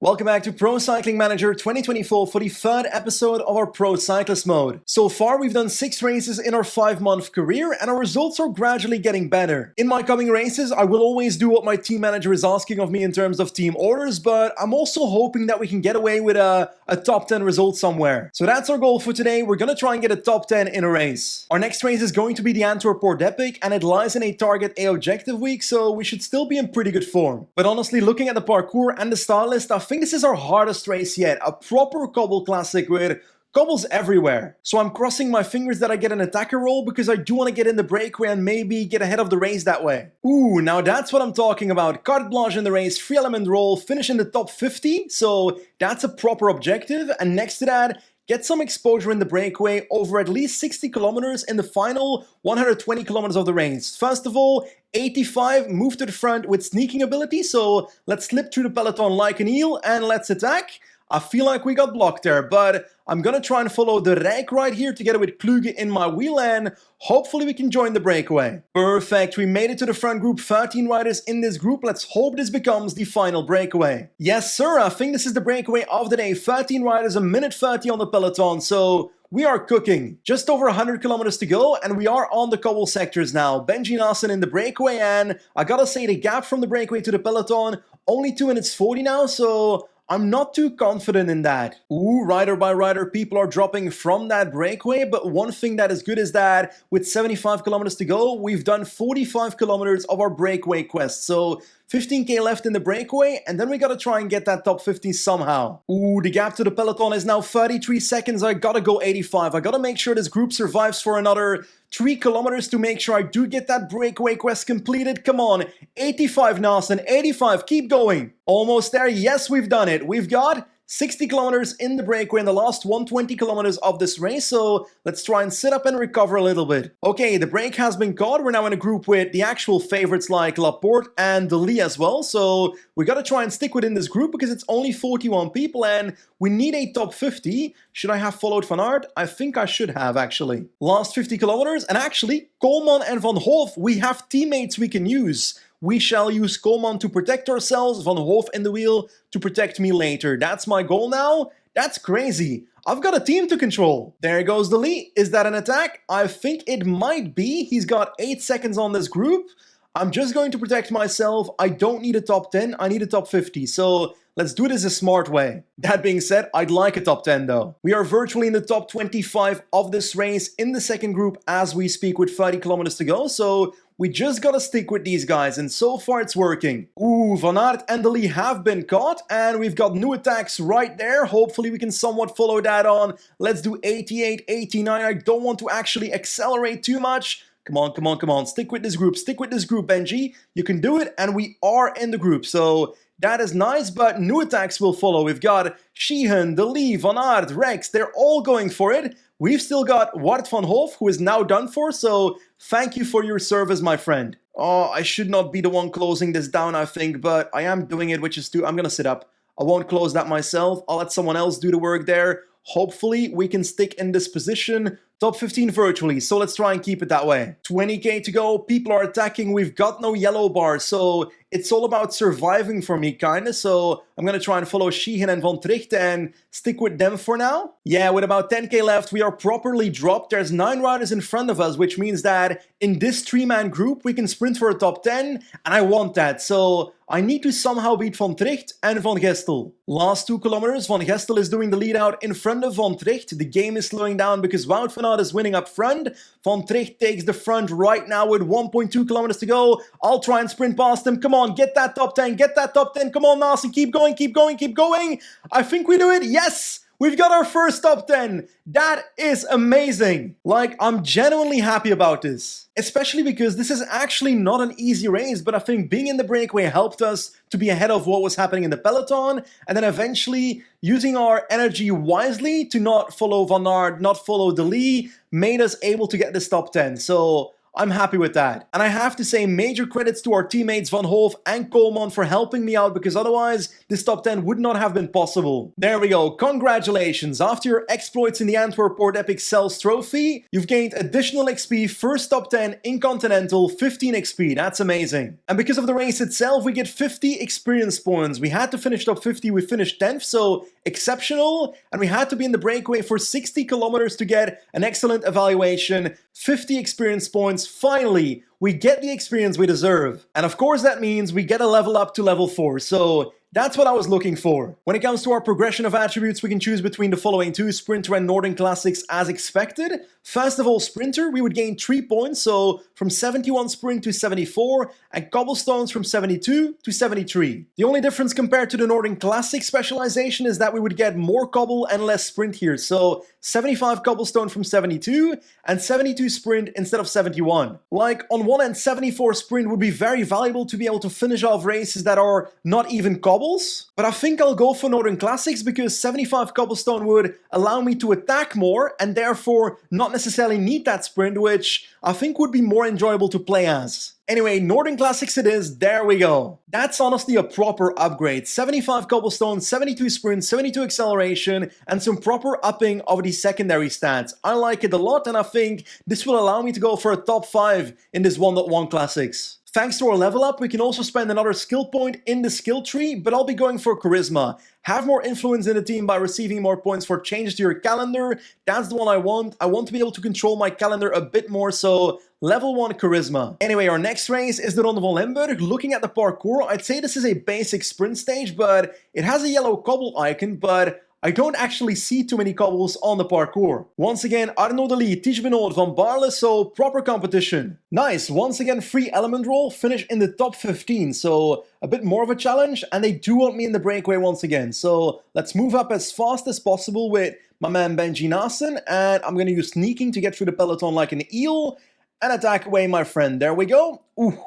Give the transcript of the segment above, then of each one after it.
Welcome back to Pro Cycling Manager 2024 for the third episode of our Pro Cyclist mode. So far we've done 6 races in our 5-month career and our results are gradually getting better. In my coming races I will always do what my team manager is asking of me in terms of team orders, but I'm also hoping that we can get away with a top 10 result somewhere. So that's our goal for today. We're gonna try and get a top 10 in a race. Our next race is going to be the Antwerp Epic and it lies in a Target A objective week, so we should still be in pretty good form. But honestly, looking at the parkour and the star list, I think this is our hardest race yet, a proper cobble classic with cobbles everywhere. So I'm crossing my fingers that I get an attacker roll because I do want to get in the breakaway and maybe get ahead of the race that way. Ooh, now that's what I'm talking about. Carte blanche in the race, 3 element roll, finish in the top 50, so that's a proper objective. And next to that, get some exposure in the breakaway over at least 60 kilometers in the final 120 kilometers of the race. First of all, 85, move to the front with sneaking ability, so let's slip through the peloton like an eel and let's attack. I feel like we got blocked there, but I'm gonna try and follow the Rijk right here together with Kluge in my wheel and hopefully we can join the breakaway. Perfect, we made it to the front group, 13 riders in this group. Let's hope this becomes the final breakaway. Yes sir, I think this is the breakaway of the day. 13 riders, a minute 30 on the peloton, so we are cooking. Just over 100 kilometers to go and we are on the cobble sectors now. Benji Nassen in the breakaway and I gotta say the gap from the breakaway to the peloton, only 2 minutes 40 now, so I'm not too confident in that. Ooh, rider by rider, people are dropping from that breakaway, but one thing that is good is that with 75 kilometers to go, we've done 45 kilometers of our breakaway quest. So 15k left in the breakaway, and then we gotta try and get that top 50 somehow. Ooh, the gap to the peloton is now 33 seconds. I gotta go 85. I gotta make sure this group survives for another 3 kilometers to make sure I do get that breakaway quest completed. Come on, 85 Nassen, 85, keep going. Almost there, yes, we've done it. We've got 60 kilometers in the breakaway in the last 120 kilometers of this race, so let's try and sit up and recover a little bit. Okay, the break has been caught. We're now in a group with the actual favorites like Laporte and De Lee as well, so we gotta try and stick within this group because it's only 41 people and we need a top 50. Should I have followed Van Aert? I think I should have, actually. Last 50 kilometers, and actually, Koolman and Van Hoof, we have teammates we can use. We shall use Koolman to protect ourselves, Van Hoof in the wheel to protect me later. That's my goal now. That's crazy. I've got a team to control. There goes De Lee. Is that an attack? I think it might be. He's got 8 seconds on this group. I'm just going to protect myself. I don't need a top 10. I need a top 50. So let's do this a smart way. That being said, I'd like a top 10 though. We are virtually in the top 25 of this race in the second group as we speak with 30 kilometers to go. So we just gotta stick with these guys, and so far it's working. Ooh, Van Aert and De Lee have been caught, and we've got new attacks right there. Hopefully we can somewhat follow that on. Let's do 88, 89. I don't want to actually accelerate too much. Come on, come on, come on. Stick with this group, Benji. You can do it, and we are in the group, so that is nice, but new attacks will follow. We've got Sheehan, De Lee, Van Aert, Rex. They're all going for it. We've still got Wout van Hoof, who is now done for, so thank you for your service, my friend. Oh, I should not be the one closing this down, I think, but I am doing it, which is I'm gonna sit up. I won't close that myself. I'll let someone else do the work there. Hopefully, we can stick in this position. Top 15 virtually, so let's try and keep it that way. 20k to go, people are attacking, we've got no yellow bars, so it's all about surviving for me, kinda, so I'm gonna try and follow Sheehan and Van Tricht and stick with them for now. Yeah, with about 10k left, we are properly dropped. There's 9 riders in front of us, which means that in this 3-man group, we can sprint for a top 10, and I want that, so I need to somehow beat Van Tricht and Van Gestel. Last 2 kilometers, Van Gestel is doing the lead out in front of Van Tricht. The game is slowing down because Wout van Aert is winning up front. Van Tricht takes the front right now with 1.2 kilometers to go. I'll try and sprint past him. Come on, get that top 10, get that top 10. Come on, Nassen, keep going, keep going, keep going. I think we do it. Yes! We've got our first top 10. That is amazing. Like, I'm genuinely happy about this. Especially because this is actually not an easy race, but I think being in the breakaway helped us to be ahead of what was happening in the peloton, and then eventually using our energy wisely to not follow Van Aert, not follow De Lee, made us able to get this top 10. So I'm happy with that. And I have to say major credits to our teammates Van Hoof and Koolman for helping me out, because otherwise this top 10 would not have been possible. There we go. Congratulations. After your exploits in the Antwerp Port Epic Cells Trophy, you've gained additional XP, first top 10 in Continental, 15 XP. That's amazing. And because of the race itself, we get 50 experience points. We had to finish top 50, we finished 10th, so exceptional. And we had to be in the breakaway for 60 kilometers to get an excellent evaluation, 50 experience points. Finally, we get the experience we deserve. And of course that means we get a level up to level 4, so that's what I was looking for. When it comes to our progression of attributes, we can choose between the following two, Sprinter and Northern Classics as expected. First of all, Sprinter, we would gain 3 points, so from 71 sprint to 74, and Cobblestones from 72 to 73. The only difference compared to the Northern Classic specialization is that we would get more Cobble and less Sprint here, so 75 Cobblestone from 72, and 72 Sprint instead of 71. Like, on one end, 74 Sprint would be very valuable to be able to finish off races that are not even Cobbles, but I think I'll go for Northern Classics because 75 Cobblestone would allow me to attack more and therefore not necessarily need that Sprint, which I think would be more enjoyable to play as. Anyway, Northern Classics it is, there we go. That's honestly a proper upgrade. 75 Cobblestone, 72 Sprint, 72 Acceleration, and some proper upping of the secondary stats. I like it a lot, and I think this will allow me to go for a top 5 in this 1.1 Classics. Thanks to our level up, we can also spend another skill point in the skill tree, but I'll be going for Charisma. Have more influence in the team by receiving more points for changes to your calendar. That's the one I want. I want to be able to control my calendar a bit more, so level 1 Charisma. Anyway, our next race is the Ronde van Limburg. Looking at the parkour, I'd say this is a basic sprint stage, but it has a yellow cobble icon, but I don't actually see too many cobbles on the parkour. Once again, Arno de Lee, Ties Benoot, Van Baarle, so proper competition. Nice, once again free element roll, finish in the top 15, so a bit more of a challenge, and they do want me in the breakaway once again. So let's move up as fast as possible with my man Benji Nassen, and I'm gonna use sneaking to get through the peloton like an eel, and attack away my friend. There we go. Ooh,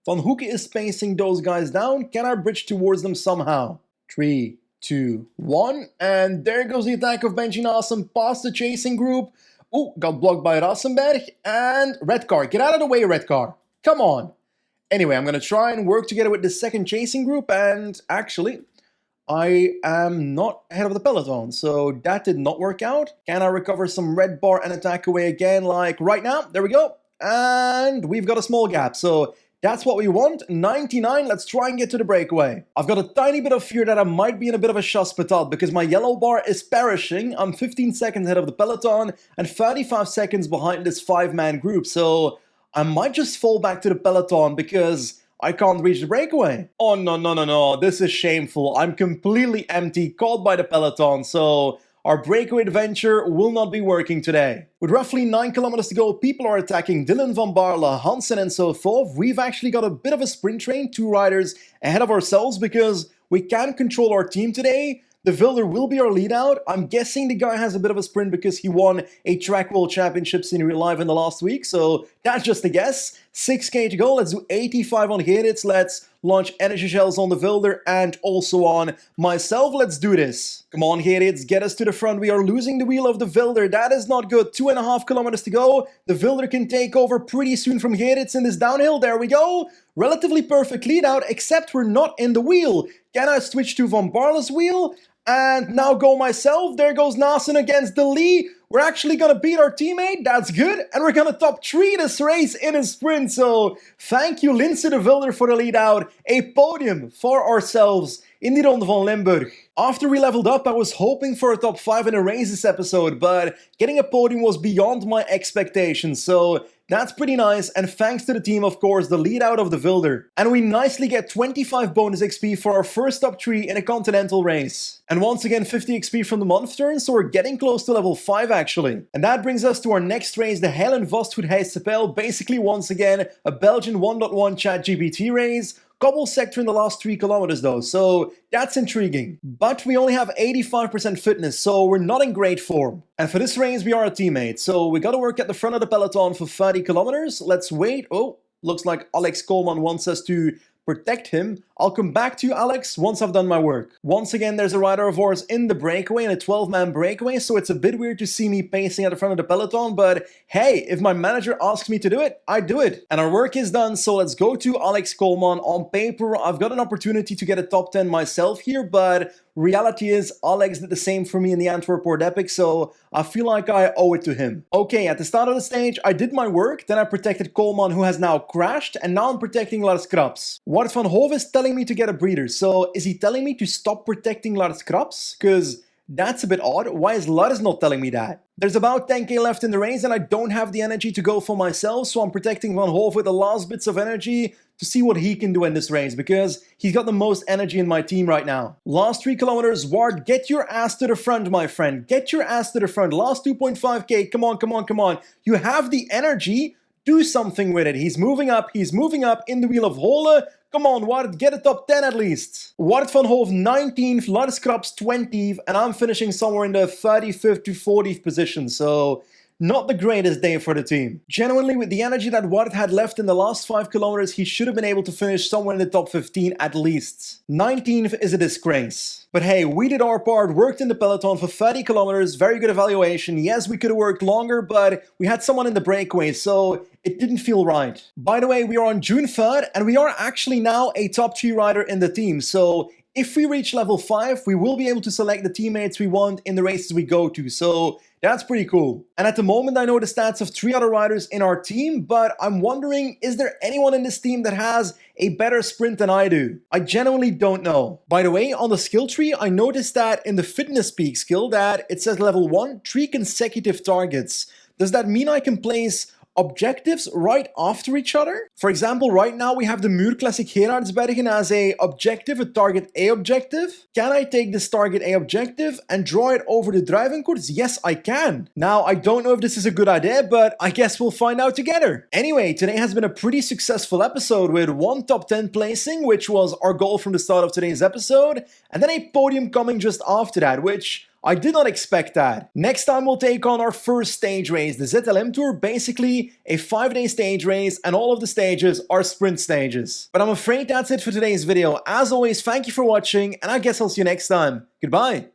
Van Hoek is pacing those guys down. Can I bridge towards them somehow? 3, 2, 1, and there goes the attack of Benji Nassen past the chasing group. Oh, got blocked by Rassenberg, and red car. Get out of the way, red car. Come on. Anyway, I'm gonna try and work together with the second chasing group, and actually, I am not ahead of the peloton, so that did not work out. Can I recover some red bar and attack away again, like right now? There we go. And we've got a small gap, so that's what we want. 99, let's try and get to the breakaway. I've got a tiny bit of fear that I might be in a bit of a chasse patate because my yellow bar is perishing. I'm 15 seconds ahead of the peloton and 35 seconds behind this 5-man group, so I might just fall back to the peloton because I can't reach the breakaway. Oh, no, this is shameful. I'm completely empty, caught by the peloton, so our breakaway adventure will not be working today. With roughly 9 kilometers to go, people are attacking Dylan Van Baarle, Hansen and so forth. We've actually got a bit of a sprint train, 2 riders ahead of ourselves because we can control our team today. The Vilder will be our lead out. I'm guessing the guy has a bit of a sprint because he won a track world championships in real life in the last week, so that's just a guess. 6k to go, let's do 85 on Gerrits, let's launch energy shells on the Vilder and also on myself. Let's do this. Come on Gerrits, get us to the front. We are losing the wheel of the Vilder, that is not good. 2.5 kilometers to go. The Vilder can take over pretty soon from Gerrits in this downhill, there we go. Relatively perfect lead out, except we're not in the wheel. Can I switch to Van Baarle's wheel? And now go myself. There goes Nassen against De Lee. We're actually gonna beat our teammate. That's good. And we're gonna top 3 this race in a sprint. So thank you, Linse de Vilder, for the lead out. A podium for ourselves in the Ronde van Limburg. After we leveled up, I was hoping for a top 5 in a race this episode, but getting a podium was beyond my expectations. So that's pretty nice, and thanks to the team, of course, the lead out of the Vilder. And we nicely get 25 bonus XP for our first top 3 in a continental race. And once again, 50 XP from the month turn, so we're getting close to level 5 actually. And that brings us to our next race, the Helen Vastgoed heistse pijl. Basically, once again, a Belgian 1.1 ChatGPT race. Cobble sector in the last 3 kilometers though, so that's intriguing. But we only have 85% fitness, so we're not in great form. And for this race, we are a teammate, so we gotta work at the front of the peloton for 30 kilometers. Let's wait. Oh, looks like Alex Koolman wants us to protect him. I'll come back to you, Alex, once I've done my work. Once again, there's a rider of ours in the breakaway, in a 12-man breakaway, so it's a bit weird to see me pacing at the front of the peloton, but hey, if my manager asks me to do it, I do it. And our work is done, so let's go to Alex Coleman. On paper, I've got an opportunity to get a top 10 myself here, but reality is Alex did the same for me in the Antwerp World Epic, so I feel like I owe it to him. Okay, at the start of the stage, I did my work, then I protected Coleman, who has now crashed, and now I'm protecting Lars Krabs. Wout van Hove is telling me to get a breather, so is he telling me to stop protecting Lars Krabs? Because that's a bit odd. Why is Lars not telling me that? There's about 10k left in the race and I don't have the energy to go for myself, so I'm protecting Van Hove with the last bits of energy to see what he can do in this race, because he's got the most energy in my team right now. Last 3 kilometers, Wout, get your ass to the front, my friend. Get your ass to the front. Last 2.5k, come on, come on, come on. You have the energy. Do something with it. He's moving up in the wheel of Hole. Come on, Wout, get a top 10 at least. Wout van Hove 19th, Lars Krabs 20th, and I'm finishing somewhere in the 35th to 40th position, so not the greatest day for the team. Genuinely, with the energy that Wout had left in the last 5 kilometers, he should have been able to finish somewhere in the top 15 at least. 19th is a disgrace. But hey, we did our part, worked in the peloton for 30 kilometers, very good evaluation. Yes, we could have worked longer, but we had someone in the breakaway, so it didn't feel right. By the way, we are on June 3rd, and we are actually now a top 3 rider in the team, so if we reach level 5, we will be able to select the teammates we want in the races we go to, so that's pretty cool. And at the moment, I know the stats of 3 other riders in our team, but I'm wondering, is there anyone in this team that has a better sprint than I do? I genuinely don't know. By the way, on the skill tree, I noticed that in the fitness peak skill that it says level 1, 3 consecutive targets. Does that mean I can place objectives right after each other? For example, right now we have the Muur Classic Gerardsbergen as a objective, a target A objective. Can I take this target A objective and draw it over the driving course? Yes, I can. Now, I don't know if this is a good idea, but I guess we'll find out together. Anyway, today has been a pretty successful episode with 1 top 10 placing, which was our goal from the start of today's episode, and then a podium coming just after that, which I did not expect that. Next time we'll take on our first stage race, the ZLM Tour, basically a 5-day stage race, and all of the stages are sprint stages. But I'm afraid that's it for today's video. As always, thank you for watching, and I guess I'll see you next time. Goodbye.